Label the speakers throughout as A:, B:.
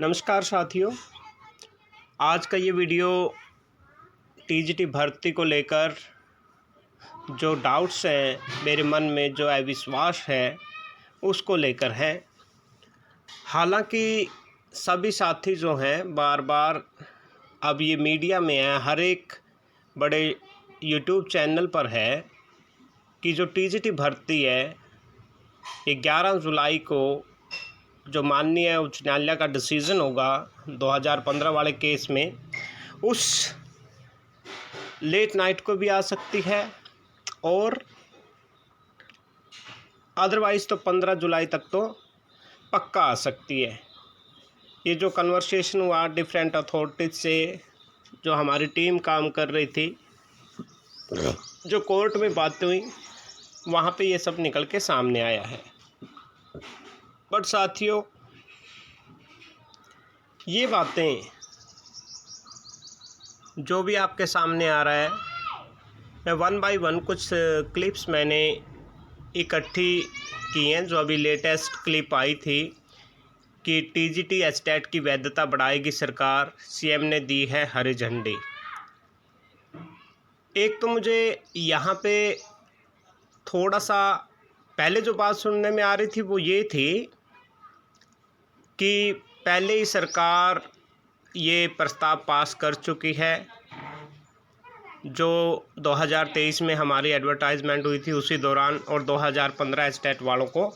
A: नमस्कार साथियों, आज का ये वीडियो टीजीटी भर्ती को लेकर जो डाउट्स हैं मेरे मन में, जो अविश्वास है उसको लेकर है। हालांकि सभी साथी जो हैं बार बार अब ये मीडिया में है, हर एक बड़े यूट्यूब चैनल पर है कि जो टीजीटी भर्ती है 11 जुलाई को जो माननीय उच्च न्यायालय का डिसीज़न होगा 2015 वाले केस में, उस लेट नाइट को भी आ सकती है और अदरवाइज़ तो 15 जुलाई तक तो पक्का आ सकती है। ये जो कन्वर्सेशन हुआ डिफरेंट अथॉरिटीज़ से, जो हमारी टीम काम कर रही थी, जो कोर्ट में बातें हुई, वहाँ पे ये सब निकल के सामने आया है। बट साथियों, ये बातें जो भी आपके सामने आ रहा है, मैं वन बाय वन कुछ क्लिप्स मैंने इकट्ठी की हैं। जो अभी लेटेस्ट क्लिप आई थी कि टीजीटी एस्टेट की वैधता बढ़ाएगी सरकार, सीएम ने दी है हरी झंडी। एक तो मुझे यहाँ पे थोड़ा सा पहले जो बात सुनने में आ रही थी वो ये थी कि पहले ही सरकार ये प्रस्ताव पास कर चुकी है। जो 2023 में हमारी एडवर्टाइजमेंट हुई थी उसी दौरान, और 2015 स्टेट वालों को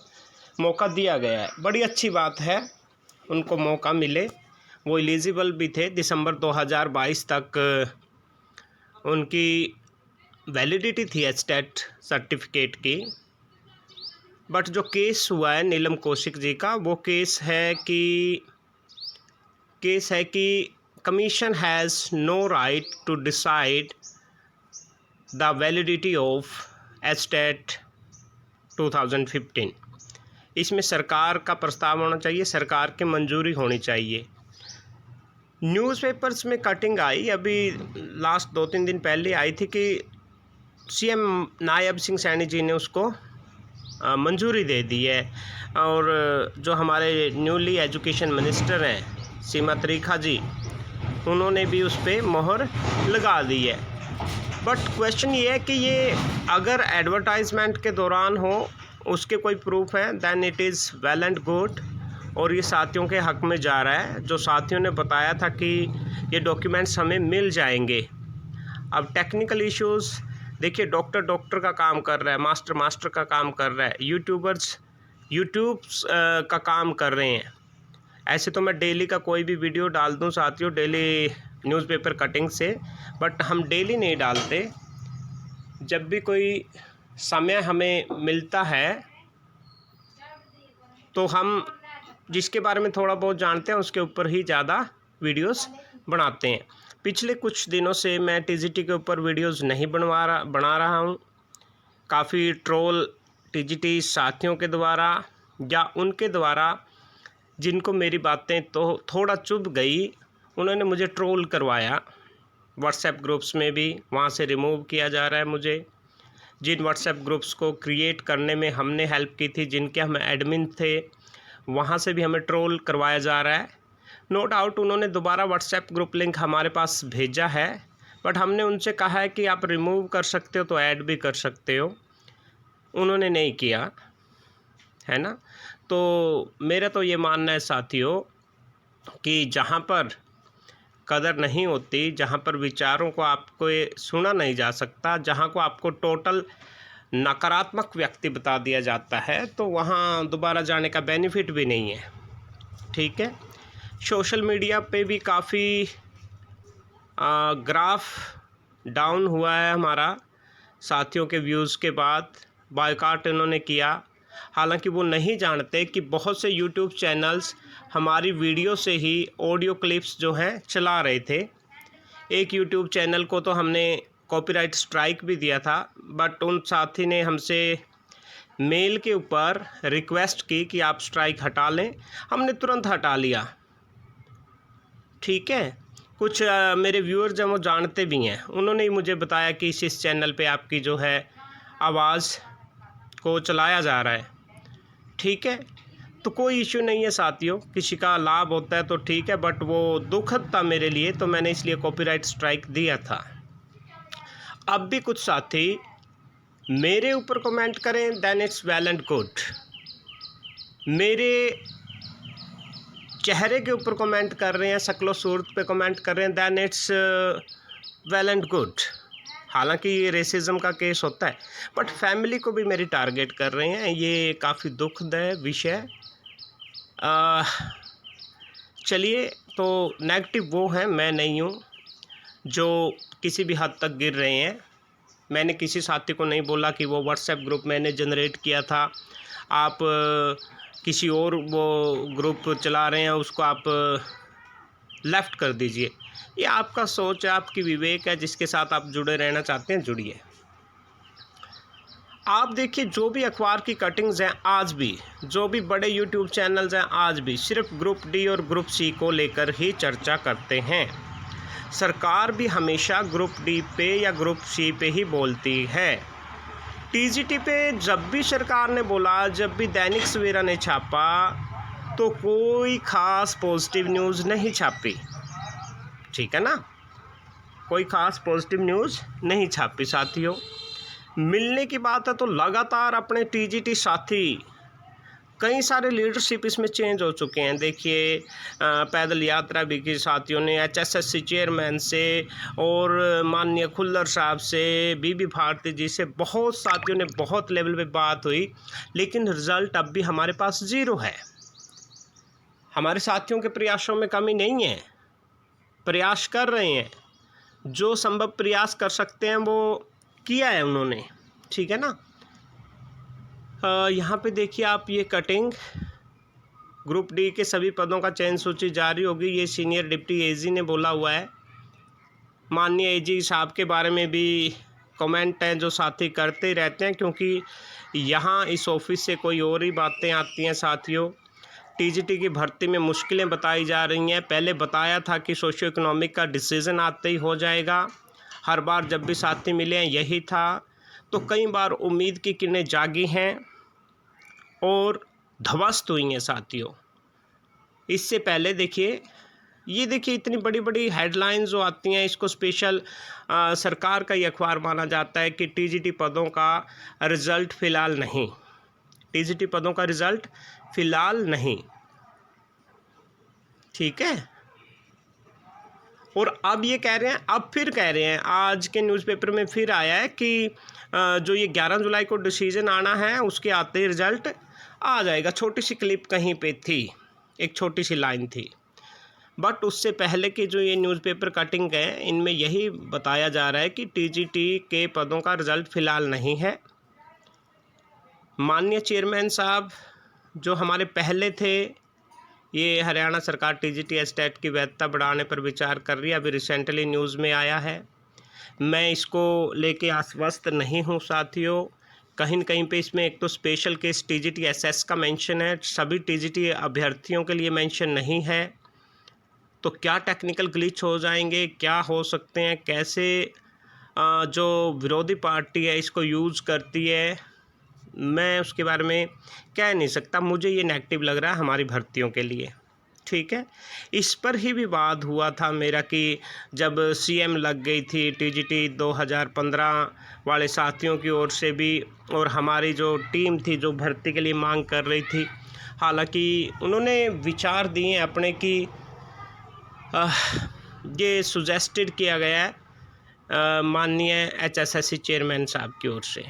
A: मौका दिया गया है। बड़ी अच्छी बात है, उनको मौका मिले। वो एलिजिबल भी थे। दिसंबर 2022 तक उनकी वैलिडिटी थी स्टेट सर्टिफिकेट की। बट जो केस हुआ है नीलम कौशिक जी का, वो केस है कि commission has no right to decide the validity of estate 2015। इसमें सरकार का प्रस्ताव होना चाहिए, सरकार की मंजूरी होनी चाहिए। न्यूज़पेपर्स में कटिंग आई, अभी लास्ट 2-3 दिन पहले आई थी कि सीएम नायब सिंह सैनी जी ने उसको मंजूरी दे दी है, और जो हमारे न्यूली एजुकेशन मिनिस्टर हैं सीमा त्रिखा जी, उन्होंने भी उस पर मोहर लगा दी है। बट क्वेश्चन ये है कि ये अगर एडवर्टाइजमेंट के दौरान हो, उसके कोई प्रूफ है, then it is well and good, और ये साथियों के हक़ में जा रहा है। जो साथियों ने बताया था कि ये डॉक्यूमेंट्स हमें मिल जाएंगे। अब टेक्निकल इश्यूज़ देखिए, डॉक्टर का काम कर रहा है, मास्टर का काम कर रहा है, यूट्यूबर्स यूट्यूब का काम कर रहे हैं। ऐसे तो मैं डेली का कोई भी वीडियो डाल दूं साथियों, डेली न्यूज़पेपर कटिंग से, बट हम डेली नहीं डालते। जब भी कोई समय हमें मिलता है तो हम जिसके बारे में थोड़ा बहुत जानते हैं उसके ऊपर ही ज़्यादा वीडियोस बनाते हैं। पिछले कुछ दिनों से मैं टीजीटी के ऊपर वीडियोस नहीं बना रहा हूँ। काफ़ी ट्रोल टीजीटी साथियों के द्वारा या उनके द्वारा जिनको मेरी बातें तो थोड़ा चुभ गई, उन्होंने मुझे ट्रोल करवाया। व्हाट्सएप ग्रुप्स में भी वहाँ से रिमूव किया जा रहा है मुझे। जिन व्हाट्सएप ग्रुप्स को क्रिएट करने में हमने हेल्प की थी, जिनके हम एडमिन थे, वहाँ से भी हमें ट्रोल करवाया जा रहा है। नो डाउट उन्होंने दोबारा व्हाट्सएप ग्रुप लिंक हमारे पास भेजा है, बट हमने उनसे कहा है कि आप रिमूव कर सकते हो तो ऐड भी कर सकते हो। उन्होंने नहीं किया, है ना। तो मेरा तो ये मानना है साथियों कि जहाँ पर कदर नहीं होती, जहाँ पर विचारों को आपको सुना नहीं जा सकता, जहाँ को आपको टोटल नकारात्मक व्यक्ति बता दिया जाता है, तो वहाँ दोबारा जाने का बेनिफिट भी नहीं है। ठीक है। सोशल मीडिया पे भी काफ़ी ग्राफ डाउन हुआ है हमारा साथियों के व्यूज़ के बाद। बायकॉट इन्होंने किया। हालांकि वो नहीं जानते कि बहुत से यूट्यूब चैनल्स हमारी वीडियो से ही ऑडियो क्लिप्स जो हैं चला रहे थे। एक यूट्यूब चैनल को तो हमने कॉपीराइट स्ट्राइक भी दिया था, बट उन साथी ने हमसे मेल के ऊपर रिक्वेस्ट की कि आप स्ट्राइक हटा लें। हमने तुरंत हटा लिया। ठीक है। कुछ मेरे व्यूअर्स हैं वो जानते भी हैं, उन्होंने ही मुझे बताया कि इस चैनल पे आपकी जो है आवाज़ को चलाया जा रहा है। ठीक है। तो कोई इश्यू नहीं है साथियों, किसी का लाभ होता है तो ठीक है, बट वो दुखद था मेरे लिए, तो मैंने इसलिए कॉपीराइट स्ट्राइक दिया था। अब भी कुछ साथी मेरे ऊपर कमेंट करें then it's well and good, मेरे चेहरे के ऊपर कमेंट कर रहे हैं, शक्लो सूरत पे कमेंट कर रहे हैं, then it's well and good. हालांकि ये रेसिज्म का केस होता है, बट फैमिली को भी मेरी टारगेट कर रहे हैं, ये काफ़ी दुखदायक विषय। चलिए, तो नेगेटिव वो हैं, मैं नहीं हूँ जो किसी भी हद तक गिर रहे हैं। मैंने किसी साथी को नहीं बोला कि वो व्हाट्सएप ग्रुप मैंने जनरेट किया था, आप किसी और वो ग्रुप चला रहे हैं उसको आप लेफ़्ट कर दीजिए। ये आपका सोच है, आपकी विवेक है, जिसके साथ आप जुड़े रहना चाहते हैं जुड़िए। आप देखिए, जो भी अखबार की कटिंग्स हैं आज भी, जो भी बड़े यूट्यूब चैनल्स हैं आज भी सिर्फ ग्रुप डी और ग्रुप सी को लेकर ही चर्चा करते हैं। सरकार भी हमेशा ग्रुप डी पे या ग्रुप सी पे ही बोलती है। टीजीटी पे जब भी सरकार ने बोला, जब भी दैनिक सवेरा ने छापा, तो कोई ख़ास पॉजिटिव न्यूज़ नहीं छापी, ठीक है ना, कोई ख़ास पॉजिटिव न्यूज़ नहीं छापी साथियों। मिलने की बात है तो लगातार अपने टीजीटी साथी, कई सारे लीडरशिप इसमें चेंज हो चुके हैं। देखिए, पैदल यात्रा भी की साथियों ने, एचएसएससी चेयरमैन से और माननीय खुल्लर साहब से, बीबी भारती जी से, बहुत साथियों ने बहुत लेवल पे बात हुई, लेकिन रिज़ल्ट अब भी हमारे पास ज़ीरो है। हमारे साथियों के प्रयासों में कमी नहीं है, प्रयास कर रहे हैं, जो संभव प्रयास कर सकते हैं वो किया है उन्होंने, ठीक है ना। यहाँ पे देखिए आप, ये कटिंग ग्रुप डी के सभी पदों का चयन सूची जारी होगी, ये सीनियर डिप्टी एजी ने बोला हुआ है। माननीय एजी साहब के बारे में भी कमेंट हैं जो साथी करते रहते हैं, क्योंकि यहाँ इस ऑफिस से कोई और ही बातें आती हैं साथियों। टीजीटी की भर्ती में मुश्किलें बताई जा रही हैं, पहले बताया था कि सोशियो इकोनॉमिक का डिसीज़न आते ही हो जाएगा, हर बार जब भी साथी मिले हैं यही था। तो कई बार उम्मीद की किरणें जागी हैं और ध्वस्त हुई हैं साथियों। इससे पहले देखिए, ये देखिए इतनी बड़ी बड़ी हेडलाइंस जो आती हैं, इसको स्पेशल सरकार का ही अखबार माना जाता है कि टीजीटी पदों का रिज़ल्ट फ़िलहाल नहीं, टीजीटी पदों का रिज़ल्ट फ़िलहाल नहीं, ठीक है। और अब ये कह रहे हैं, अब फिर कह रहे हैं, आज के न्यूज़पेपर में फिर आया है कि जो ये 11 जुलाई को डिसीजन आना है उसके आते ही रिज़ल्ट आ जाएगा। छोटी सी क्लिप कहीं पे थी, एक छोटी सी लाइन थी, बट उससे पहले की जो ये न्यूज़पेपर कटिंग है इनमें यही बताया जा रहा है कि टीजीटी के पदों का रिज़ल्ट फ़िलहाल नहीं है। माननीय चेयरमैन साहब जो हमारे पहले थे, ये हरियाणा सरकार टीजीटी एस्टेट की वैधता बढ़ाने पर विचार कर रही है, अभी रिसेंटली न्यूज़ में आया है। मैं इसको लेके आश्वस्त नहीं हूँ साथियों। कहीं न कहीं पे इसमें एक तो स्पेशल केस टीजीटी एसएस का मेंशन है, सभी टीजीटी अभ्यर्थियों के लिए मेंशन नहीं है। तो क्या टेक्निकल ग्लिच हो जाएंगे, क्या हो सकते हैं, कैसे जो विरोधी पार्टी है इसको यूज़ करती है, मैं उसके बारे में कह नहीं सकता। मुझे ये नेगेटिव लग रहा है हमारी भर्तियों के लिए, ठीक है। इस पर ही विवाद हुआ था मेरा कि जब सीएम लग गई थी, टीजीटी 2015 वाले साथियों की ओर से भी, और हमारी जो टीम थी जो भर्ती के लिए मांग कर रही थी, हालांकि उन्होंने विचार दिए अपने कि ये सुजेस्टेड किया गया है माननीय एचएसएससी चेयरमैन साहब की ओर से,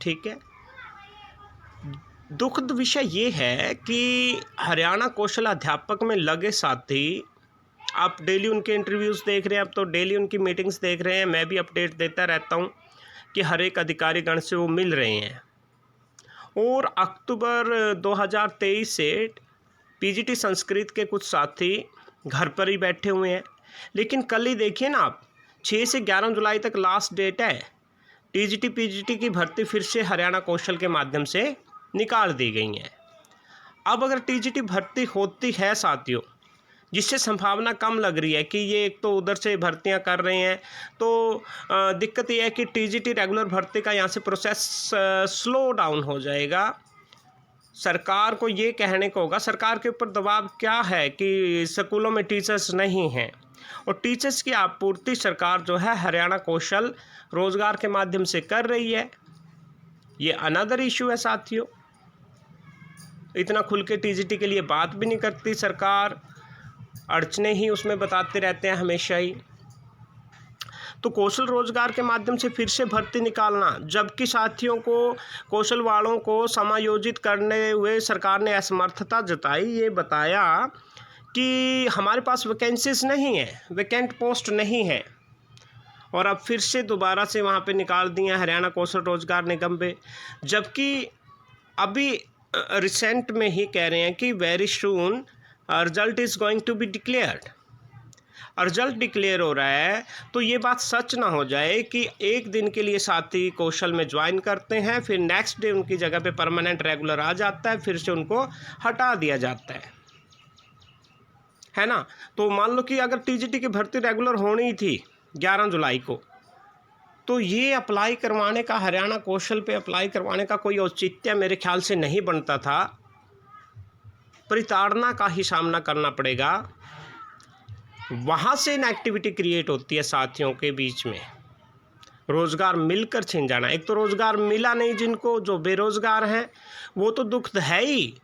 A: ठीक है। दुखद विषय ये है कि हरियाणा कौशल अध्यापक में लगे साथी, आप डेली उनके इंटरव्यूज़ देख रहे हैं, अब तो डेली उनकी मीटिंग्स देख रहे हैं, मैं भी अपडेट देता रहता हूं कि हर एक अधिकारीगण से वो मिल रहे हैं। और अक्टूबर 2023 से पीजीटी संस्कृत के कुछ साथी घर पर ही बैठे हुए हैं, लेकिन कल ही देखिए ना आप, 6 से 11 जुलाई तक लास्ट डेट है। टीजीटी पीजीटी की भर्ती फिर से हरियाणा कौशल के माध्यम से निकाल दी गई हैं। अब अगर टीजीटी भर्ती होती है साथियों, जिससे संभावना कम लग रही है कि ये एक तो उधर से भर्तियां कर रहे हैं, तो दिक्कत ये है कि टीजीटी रेगुलर भर्ती का यहाँ से प्रोसेस स्लो डाउन हो जाएगा। सरकार को ये कहने को होगा, सरकार के ऊपर दबाव क्या है कि स्कूलों में टीचर्स नहीं हैं, और टीचर्स की आपूर्ति सरकार जो है हरियाणा कौशल रोजगार के माध्यम से कर रही है। ये अनदर इशू है साथियों। इतना खुल के टीजीटी के लिए बात भी नहीं करती सरकार, अड़चने ही उसमें बताते रहते हैं हमेशा ही। तो कौशल रोजगार के माध्यम से फिर से भर्ती निकालना, जबकि साथियों को कौशल वालों को समायोजित करने हुए सरकार ने असमर्थता जताई, ये बताया कि हमारे पास वैकेंसीज नहीं है, वैकेंट पोस्ट नहीं है, और अब फिर से दोबारा से वहाँ पे निकाल दिया हरियाणा कौशल रोजगार निगम पे। जबकि अभी रिसेंट में ही कह रहे हैं कि very soon result is going to be declared. Result declare हो रहा है तो ये बात सच ना हो जाए कि एक दिन के लिए साथी कौशल में ज्वाइन करते हैं, फिर नेक्स्ट डे उनकी जगह पे परमानेंट रेगुलर आ जाता है, फिर से उनको हटा दिया जाता है ना। तो मान लो कि अगर टीजीटी की भर्ती रेगुलर होनी थी 11 जुलाई को, तो ये अप्लाई करवाने का, हरियाणा कौशल पे अप्लाई करवाने का कोई औचित्य मेरे ख्याल से नहीं बनता था। प्रताड़ना का ही सामना करना पड़ेगा, वहाँ से इनएक्टिविटी क्रिएट होती है साथियों के बीच में, रोज़गार मिलकर छिन जाना। एक तो रोज़गार मिला नहीं जिनको, जो बेरोज़गार हैं वो तो दुख है ही,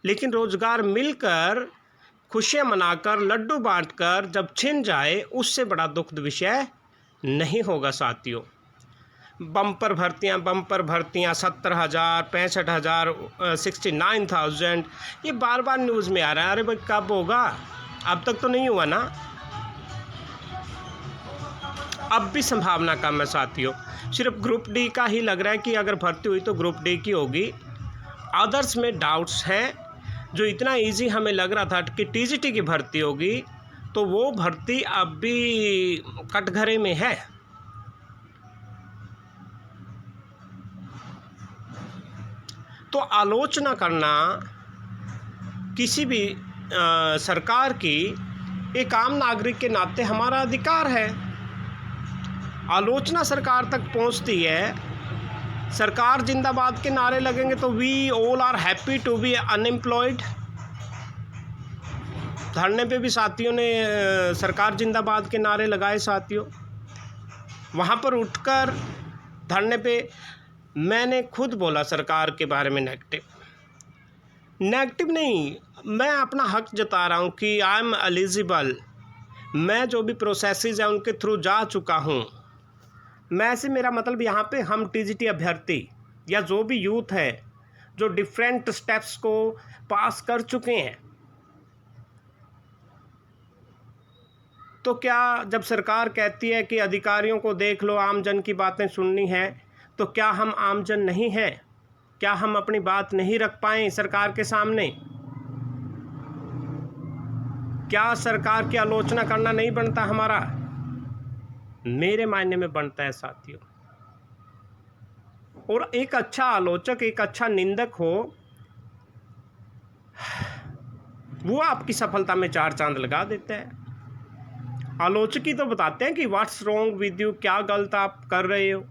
A: लेकिन रोज़गार मिलकर खुशियाँ मनाकर लड्डू बांटकर जब छिन जाए, उससे बड़ा दुखद विषय नहीं होगा साथियों। बम्पर भर्तियाँ 70,000, 65,000, 69,000, ये बार बार न्यूज़ में आ रहा है। अरे भाई कब होगा? अब तक तो नहीं हुआ ना। अब भी संभावना कम है साथियों। सिर्फ ग्रुप डी का ही लग रहा है कि अगर भर्ती हुई तो ग्रुप डी की होगी। अदर्स में डाउट्स हैं। जो इतना इजी हमें लग रहा था कि टीजीटी की भर्ती होगी, तो वो भर्ती अब भी कटघरे में है। तो आलोचना करना किसी भी सरकार की एक आम नागरिक के नाते हमारा अधिकार है। आलोचना सरकार तक पहुंचती है, सरकार जिंदाबाद के नारे लगेंगे तो we all are happy to be unemployed. धरने पे भी साथियों ने सरकार जिंदाबाद के नारे लगाए साथियों। वहाँ पर उठकर धरने पे मैंने खुद बोला सरकार के बारे में नेगेटिव नहीं, मैं अपना हक जता रहा हूँ कि आई एम एलिजिबल। मैं जो भी प्रोसेसेस है उनके थ्रू जा चुका हूँ। मैं से मेरा मतलब यहाँ पे हम टीजीटी अभ्यर्थी या जो भी यूथ है जो डिफरेंट स्टेप्स को पास कर चुके हैं, तो क्या जब सरकार कहती है कि अधिकारियों को देख लो, आमजन की बातें सुननी है, तो क्या हम आमजन नहीं हैं? क्या हम अपनी बात नहीं रख पाए सरकार के सामने? क्या सरकार की आलोचना करना नहीं बनता हमारा? मेरे मायने में बनता है साथियों। और एक अच्छा आलोचक, एक अच्छा निंदक हो, वो आपकी सफलता में 4 चांद लगा देता है। आलोचक ही तो बताते हैं कि व्हाट्स रॉन्ग विद यू, क्या गलत आप कर रहे हो।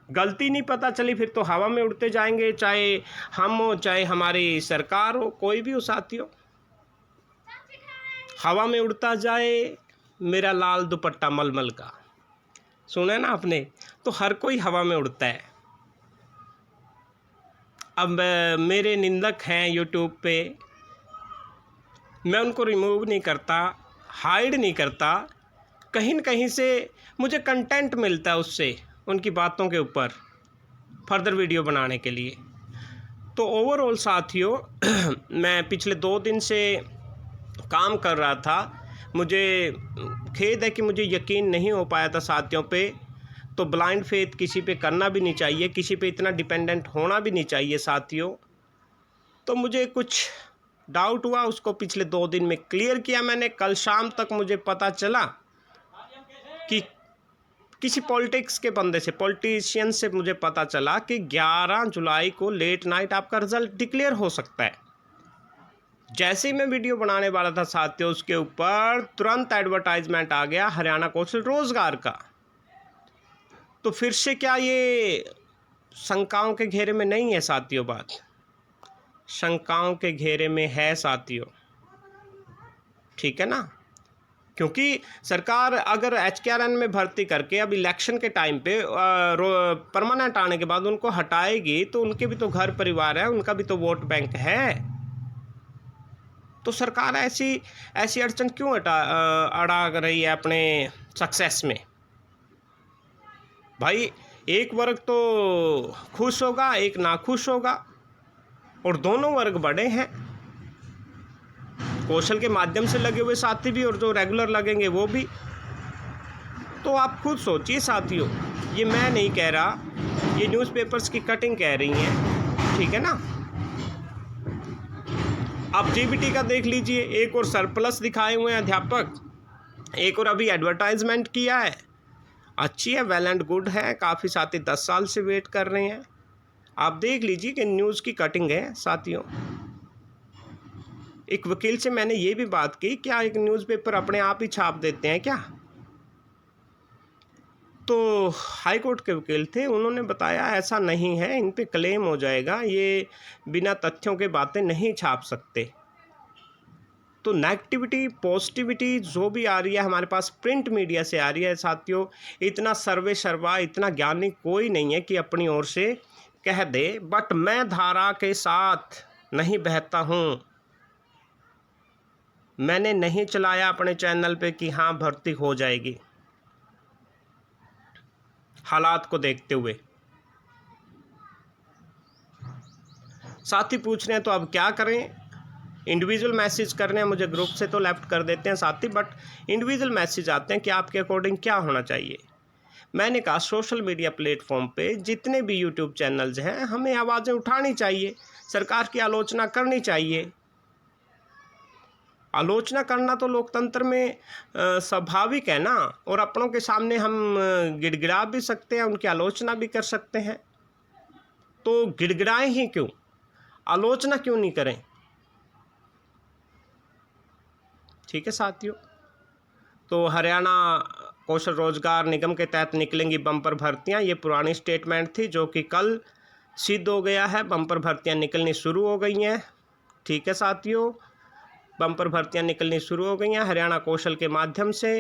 A: गलती नहीं पता चली फिर तो हवा में उड़ते जाएंगे, चाहे हम हो चाहे हमारी सरकार हो, कोई भी हो साथियों। हवा में उड़ता जाए मेरा लाल दुपट्टा मलमल का, सुना ना आपने? तो हर कोई हवा में उड़ता है। अब मेरे निंदक हैं यूट्यूब पे, मैं उनको रिमूव नहीं करता, हाइड नहीं करता, कहीं न कहीं से मुझे कंटेंट मिलता है उससे, उनकी बातों के ऊपर फर्दर वीडियो बनाने के लिए। तो ओवरऑल साथियों मैं पिछले 2 दिन से काम कर रहा था। मुझे खेद है कि मुझे यकीन नहीं हो पाया था साथियों पे। तो ब्लाइंड फेथ किसी पे करना भी नहीं चाहिए, किसी पे इतना डिपेंडेंट होना भी नहीं चाहिए साथियों। तो मुझे कुछ डाउट हुआ, उसको पिछले 2 दिन में क्लियर किया मैंने। कल शाम तक मुझे पता चला कि किसी पॉलिटिक्स के बंदे से, पॉलिटिशियन से मुझे पता चला कि 11 जुलाई को लेट नाइट आपका रिजल्ट डिक्लेयर हो सकता है। जैसे ही मैं वीडियो बनाने वाला था साथियों, उसके ऊपर तुरंत एडवर्टाइजमेंट आ गया हरियाणा कौशल रोजगार का। तो फिर से क्या ये शंकाओं के घेरे में नहीं है साथियों, बात शंकाओं के घेरे में है साथियों, ठीक है ना। क्योंकि सरकार अगर HKRN में भर्ती करके अब इलेक्शन के टाइम पे परमानेंट आने के बाद उनको हटाएगी तो उनके भी तो घर परिवार है, उनका भी तो वोट बैंक है। तो सरकार ऐसी अड़चन क्यों अड़ा रही है अपने सक्सेस में? भाई एक वर्ग तो खुश होगा, एक नाखुश होगा, और दोनों वर्ग बड़े हैं। कौशल के माध्यम से लगे हुए साथी भी और जो रेगुलर लगेंगे वो भी। तो आप खुद सोचिए साथियों, ये मैं नहीं कह रहा, ये न्यूज़पेपर्स की कटिंग कह रही हैं, ठीक है ना। आप GBT का देख लीजिए, एक और सरप्लस दिखाए हुए हैं अध्यापक, एक और अभी एडवर्टाइजमेंट किया है, अच्छी है, वेल एंड गुड है, काफ़ी साथी 10 साल से वेट कर रहे हैं। आप देख लीजिए कि न्यूज़ की कटिंग है साथियों। एक वकील से मैंने ये भी बात की, क्या एक न्यूज़पेपर अपने आप ही छाप देते हैं क्या? तो हाई कोर्ट के वकील थे, उन्होंने बताया ऐसा नहीं है, इन पे क्लेम हो जाएगा, ये बिना तथ्यों के बातें नहीं छाप सकते। तो नेगेटिविटी पॉजिटिविटी जो भी आ रही है हमारे पास प्रिंट मीडिया से आ रही है साथियों, इतना सर्वे सर्वा, इतना ज्ञानी कोई नहीं है कि अपनी ओर से कह दे। बट मैं धारा के साथ नहीं बहता हूँ, मैंने नहीं चलाया अपने चैनल पे कि हाँ भर्ती हो जाएगी, हालात को देखते हुए। साथी पूछ रहे हैं तो अब क्या करें, इंडिविजुअल मैसेज कर रहे हैं मुझे ग्रुप से तो लेफ्ट कर देते हैं साथी, बट इंडिविजुअल मैसेज आते हैं कि आपके अकॉर्डिंग क्या होना चाहिए। मैंने कहा सोशल मीडिया प्लेटफॉर्म पे जितने भी यूट्यूब चैनल्स हैं, हमें आवाज़ें उठानी चाहिए, सरकार की आलोचना करनी चाहिए। आलोचना करना तो लोकतंत्र में स्वाभाविक है ना, और अपनों के सामने हम गिड़गिड़ा भी सकते हैं, उनकी आलोचना भी कर सकते हैं। तो गिड़गिड़ाएं ही क्यों, आलोचना क्यों नहीं करें, ठीक है साथियों। तो हरियाणा कौशल रोजगार निगम के तहत निकलेंगी बम्पर भर्तियां, ये पुरानी स्टेटमेंट थी जो कि कल सिद्ध हो गया है, बम्पर भर्तियां निकलनी शुरू हो गई हैं, ठीक है साथियों। बम्पर भर्तियां निकलनी शुरू हो गई हैं हरियाणा कौशल के माध्यम से।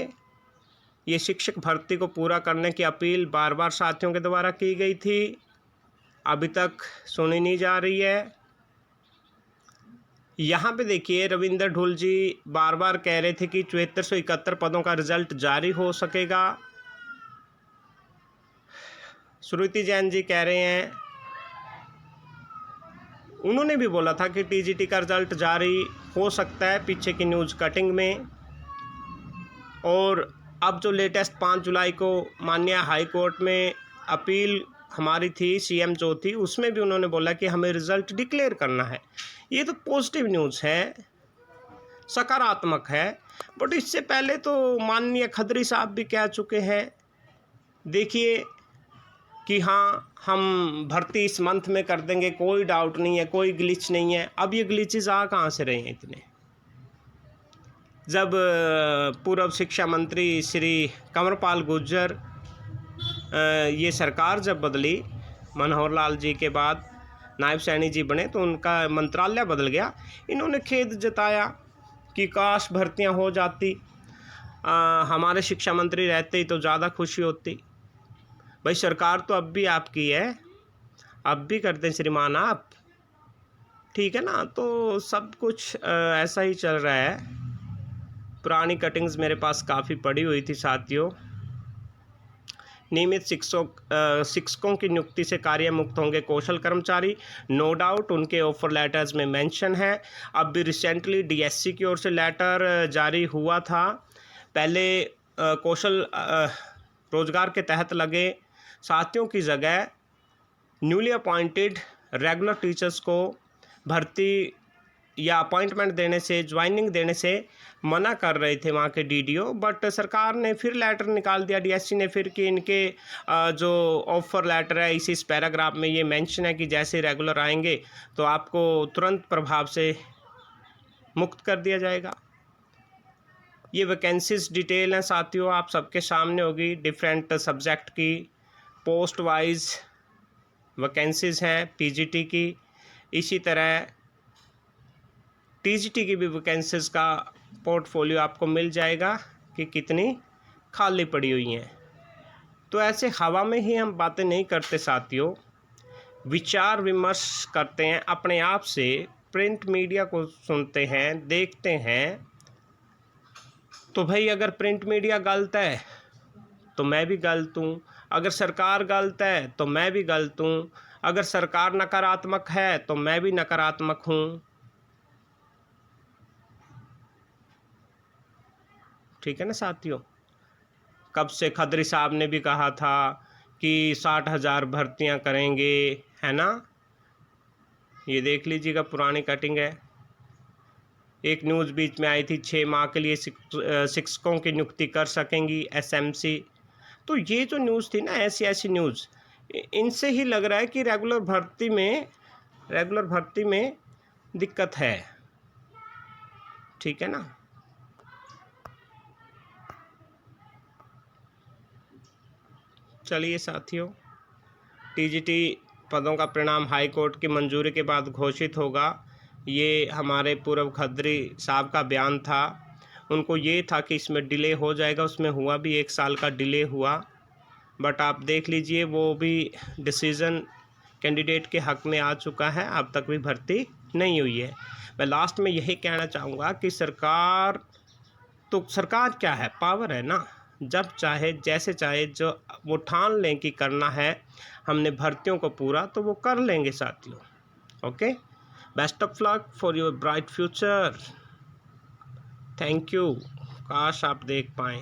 A: ये शिक्षक भर्ती को पूरा करने की अपील बार बार साथियों के द्वारा की गई थी, अभी तक सुनी नहीं जा रही है। यहाँ पे देखिए रविंदर ढुल जी बार बार कह रहे थे कि 7471 पदों का रिजल्ट जारी हो सकेगा। श्रुति जैन जी कह रहे हैं, उन्होंने भी बोला था कि TGT का रिजल्ट जारी हो सकता है पीछे की न्यूज़ कटिंग में। और अब जो लेटेस्ट 5 जुलाई को माननीय हाई कोर्ट में अपील हमारी थी, CM जो थी, उसमें भी उन्होंने बोला कि हमें रिज़ल्ट डिक्लेयर करना है। ये तो पॉजिटिव न्यूज़ है, सकारात्मक है। बट इससे पहले तो माननीय खत्री साहब भी कह चुके हैं, देखिए कि हाँ हम भर्ती इस मंथ में कर देंगे, कोई डाउट नहीं है, कोई ग्लिच नहीं है। अब ये ग्लिचेस आ कहाँ से रहे हैं इतने, जब पूर्व शिक्षा मंत्री श्री कंवरपाल गुर्जर ये सरकार जब बदली, मनोहर लाल जी के बाद नायब सैनी जी बने तो उनका मंत्रालय बदल गया। इन्होंने खेद जताया कि काश भर्तियां हो जाती, हमारे शिक्षा मंत्री रहते ही तो ज़्यादा खुशी होती। भाई सरकार तो अब भी आपकी है, अब भी करते हैं श्रीमान आप, ठीक है ना। तो सब कुछ ऐसा ही चल रहा है। पुरानी कटिंग्स मेरे पास काफ़ी पड़ी हुई थी साथियों। नियमित शिक्षकों की नियुक्ति से कार्य मुक्त होंगे कौशल कर्मचारी, नो डाउट उनके ऑफर लेटर्स में मेंशन है। अब भी रिसेंटली DSC की ओर से लेटर जारी हुआ था। पहले कौशल रोजगार के तहत लगे साथियों की जगह न्यूली अपॉइंटेड रेगुलर टीचर्स को भर्ती या अपॉइंटमेंट देने से, ज्वाइनिंग देने से मना कर रहे थे वहाँ के DDO। बट सरकार ने फिर लेटर निकाल दिया, DSC ने फिर, कि इनके जो ऑफर लेटर है इस पैराग्राफ में ये मेंशन है कि जैसे रेगुलर आएंगे तो आपको तुरंत प्रभाव से मुक्त कर दिया जाएगा। ये वैकेंसीज डिटेल हैं साथियों, आप सबके सामने होगी, डिफरेंट सब्जेक्ट की पोस्ट वाइज वैकेंसीज़ हैं टीजीटी की। इसी तरह टीजीटी की भी वैकेंसीज़ का पोर्टफोलियो आपको मिल जाएगा कि कितनी खाली पड़ी हुई हैं। तो ऐसे हवा में ही हम बातें नहीं करते साथियों, विचार विमर्श करते हैं अपने आप से, प्रिंट मीडिया को सुनते हैं, देखते हैं। तो भाई अगर प्रिंट मीडिया गलत है तो मैं भी गलत हूँ, अगर सरकार गलत है तो मैं भी गलत हूँ, अगर सरकार नकारात्मक है तो मैं भी नकारात्मक हूँ। ठीक है ना साथियों। कब से खदरी साहब ने भी कहा था कि 60,000 भर्तियाँ करेंगे, है ना। ये देख लीजिएगा, पुरानी कटिंग है। एक न्यूज़ बीच में आई थी 6 माह के लिए शिक्षकों की नियुक्ति कर सकेंगी एसएमसी। तो ये जो न्यूज़ थी ना, ऐसी ऐसी न्यूज़, इनसे ही लग रहा है कि रेगुलर भर्ती में दिक्कत है। ठीक है ना। चलिए साथियों, टीजीटी पदों का परिणाम हाई कोर्ट की मंजूरी के बाद घोषित होगा। ये हमारे पूर्व खदरी साहब का बयान था। उनको ये था कि इसमें डिले हो जाएगा, उसमें हुआ भी 1 साल का डिले हुआ। बट आप देख लीजिए, वो भी डिसीज़न कैंडिडेट के हक़ में आ चुका है, अब तक भी भर्ती नहीं हुई है। मैं लास्ट में यही कहना चाहूँगा कि सरकार क्या है, पावर है ना। जब चाहे जैसे चाहे जो वो ठान लें कि करना है हमने भर्तियों को पूरा, तो वो कर लेंगे साथियों। Okay, best of luck for your bright future. Thank you. काश आप देख पाएँ।